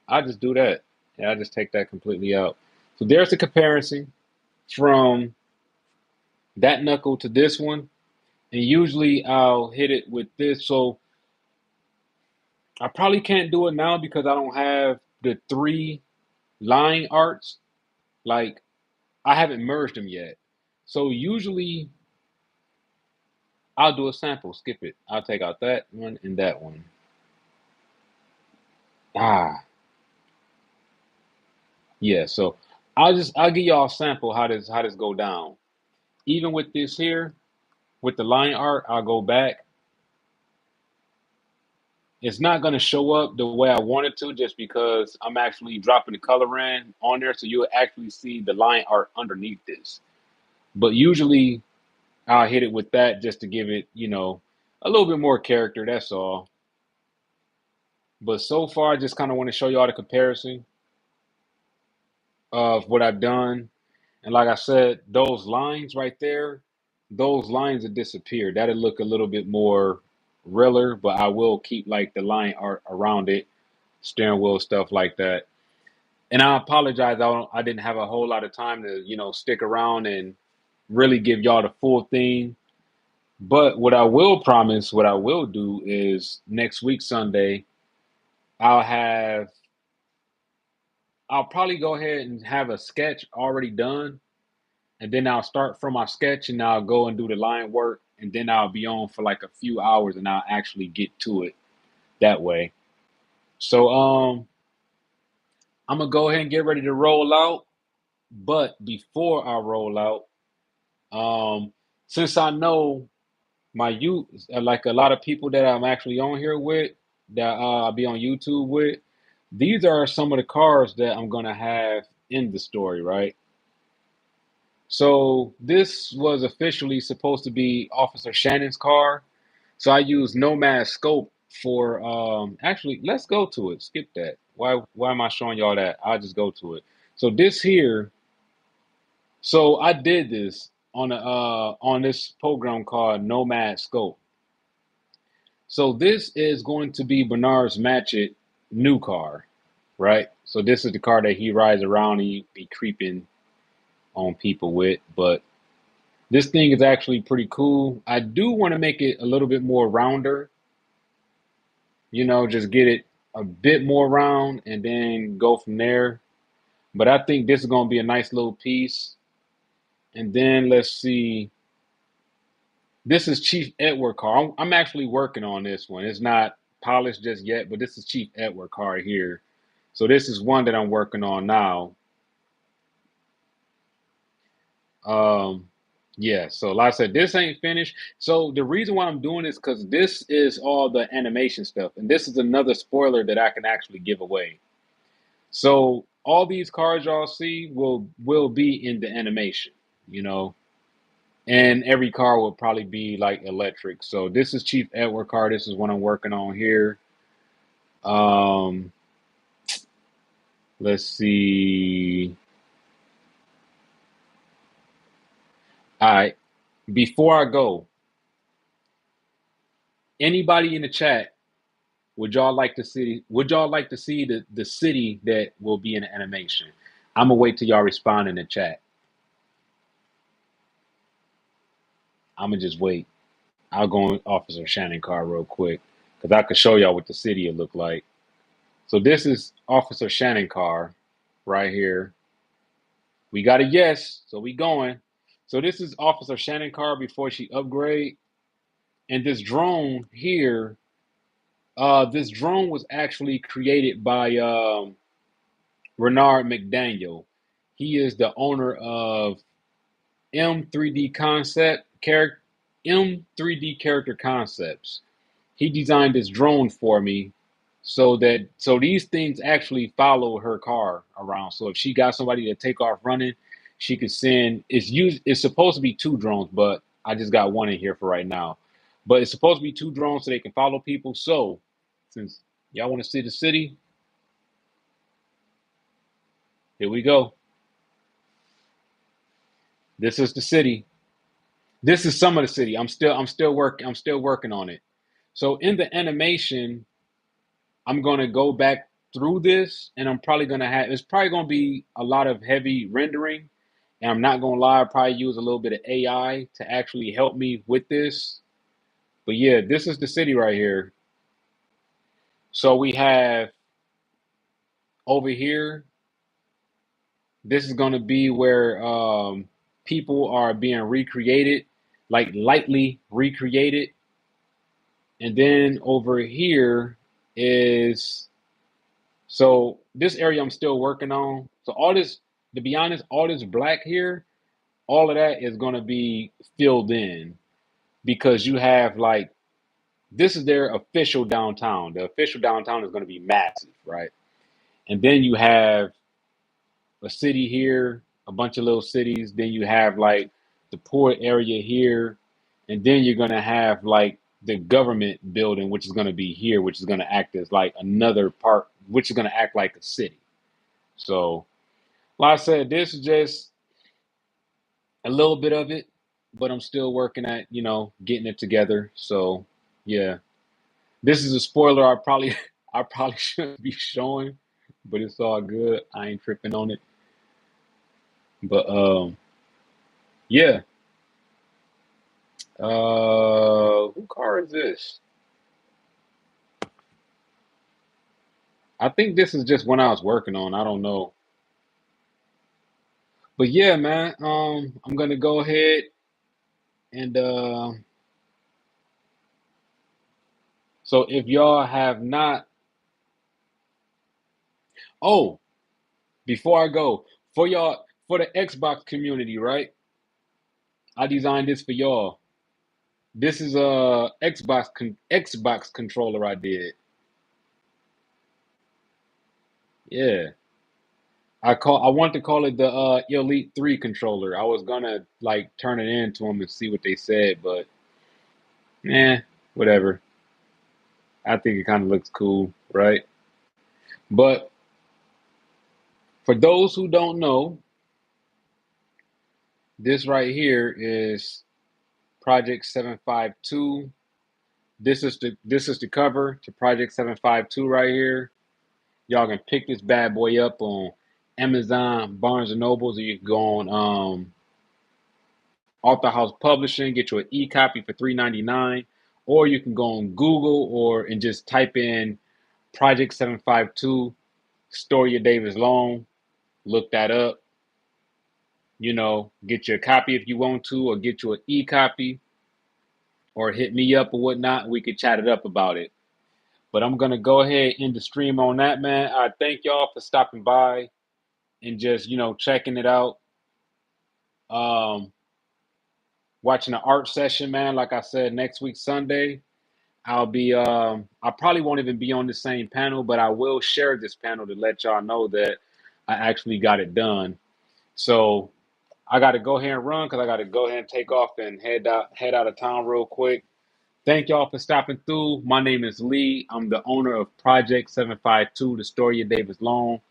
I just do that. Yeah, I just take that completely out. So there's the comparison from that knuckle to this one. And usually I'll hit it with this. So I probably can't do it now because I don't have the three line arts. Like I haven't merged them yet. So usually I'll do a sample, skip it. I'll take out that one and that one. Ah, yeah. So I'll give y'all a sample how this go down. Even with this here, with the line art, I'll go back. It's not gonna show up the way I want it to just because I'm actually dropping the color in on there, so you'll actually see the line art underneath this. But usually I'll hit it with that just to give it, a little bit more character, that's all. But so far I just kind of want to show y'all the comparison of what I've done. And like I said, those lines right there, those lines will disappear. That'll look a little bit more realer, but I will keep like the line art around it, steering wheel stuff like that. And I apologize, I didn't have a whole lot of time to, stick around and really give y'all the full thing. But what I will promise, what I will do is next week Sunday, I'll have I'll probably go ahead and have a sketch already done, and then I'll start from my sketch and I'll go and do the line work, and then I'll be on for like a few hours and I'll actually get to it that way. So I'm gonna go ahead and get ready to roll out. But before I roll out, um, since I know my youth, like a lot of people that I'm actually on here with, that I'll be on YouTube with, these are some of the cars that I'm gonna have in the story, right? So this was officially supposed to be Officer Shannon's car. So I used Nomad Scope for actually let's go to it. Skip that. Why am I showing y'all that? I'll just go to it. So this here, so I did this on this program called Nomad Scope. So this is going to be Bernard's Matchett new car, right? So this is the car that he rides around and he be creeping on people with, but this thing is actually pretty cool. I do want to make it a little bit more rounder, just get it a bit more round and then go from there. But I think this is going to be a nice little piece. And then let's see. This is Chief Edward car. I'm actually working on this one. It's not polished just yet, but this is Chief Edward car here. So this is one that I'm working on now. Um, yeah, so like I said, this ain't finished. So the reason why I'm doing this because this is all the animation stuff, and this is another spoiler that I can actually give away. So all these cars y'all see will be in the animation, you know, and every car will probably be like electric. So this is Chief Edward car. This is what I'm working on here. Um, let's see. All right, before I go, anybody in the chat, would y'all like to see the city that will be in the animation? I'm gonna wait till y'all respond in the chat. I'm gonna just wait. I'll go on Officer Shannon car real quick because I could show y'all what the city will look like. So this is Officer Shannon car right here. We got a yes, so we going. So this is Officer Shannon car before she upgrade. And this drone here, this drone was actually created by Renard McDaniel. He is the owner of M3D Concept character M3D Character Concepts. He designed this drone for me so these things actually follow her car around. So if she got somebody to take off running, she could send it's supposed to be two drones, but I just got one in here for right now. But it's supposed to be two drones so they can follow people. So since y'all want to see the city, here we go. This is the city. This is some of the city. I'm still working on it. So in the animation, I'm gonna go back through this and I'm probably gonna have it's probably gonna be a lot of heavy rendering. And I'm not gonna lie, I probably use a little bit of AI to actually help me with this. But yeah, this is the city right here. So we have over here, this is gonna be where people are being recreated, like lightly recreated. And then over here is so this area I'm still working on. So all this, to be honest, all this black here, all of that is going to be filled in because you have like this is their official downtown. The official downtown is going to be massive, right? And then you have a city here, a bunch of little cities. Then you have like the port area here, and then you're going to have like the government building, which is going to be here, which is going to act as like another part, which is going to act like a city. So, like I said, this is just a little bit of it, but I'm still working at, getting it together. So, yeah, this is a spoiler. I probably shouldn't be showing, but it's all good. I ain't tripping on it. But yeah. Who car is this? I think this is just when I was working on. I don't know. But yeah, man. I'm gonna go ahead and so if y'all have not, oh, before I go, for the Xbox community, right? I designed this for y'all. This is a Xbox controller I did. Yeah. I want to call it the Elite 3 controller. I was gonna like turn it in to them and see what they said, but whatever. I think it kind of looks cool, right? But for those who don't know, this right here is Project 752. This is the cover to Project 752 right here. Y'all can pick this bad boy up on Amazon, Barnes and Nobles, or you can go on Author House Publishing, get you an e-copy for $3.99, or you can go on Google and just type in Project 752 Storia Davis Long, look that up, get your copy if you want to, or get you an e-copy, or hit me up or whatnot. We could chat it up about it. But I'm gonna go ahead and end the stream on that, man. I thank y'all for stopping by and just checking it out. Um, Watching the art session, man. Like I said, next week Sunday, I probably won't even be on the same panel, but I will share this panel to let y'all know that I actually got it done. So I got to go ahead and run because I got to go ahead and take off and head out of town real quick. Thank y'all for stopping through. My name is Lee. I'm the owner of Project 752, the story of Davis Long.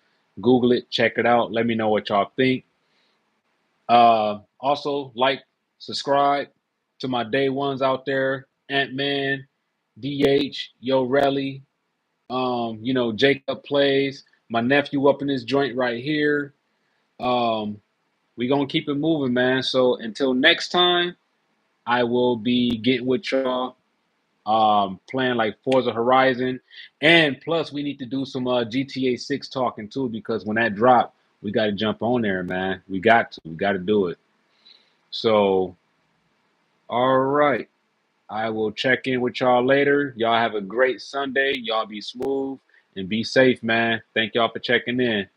Google it, check it out. Let me know what y'all think. Also, like, subscribe to my day ones out there. Ant-Man, DH, Yo Relly, Jacob Plays, my nephew up in this joint right here. We gonna keep it moving, man. So until next time, I will be getting with y'all, playing like Forza Horizon, and plus we need to do some GTA 6 talking too because when that drop, we got to jump on there, man. We got to do it. So, all right, I will check in with y'all later. Y'all have a great Sunday. Y'all be smooth and be safe, man. Thank y'all for checking in.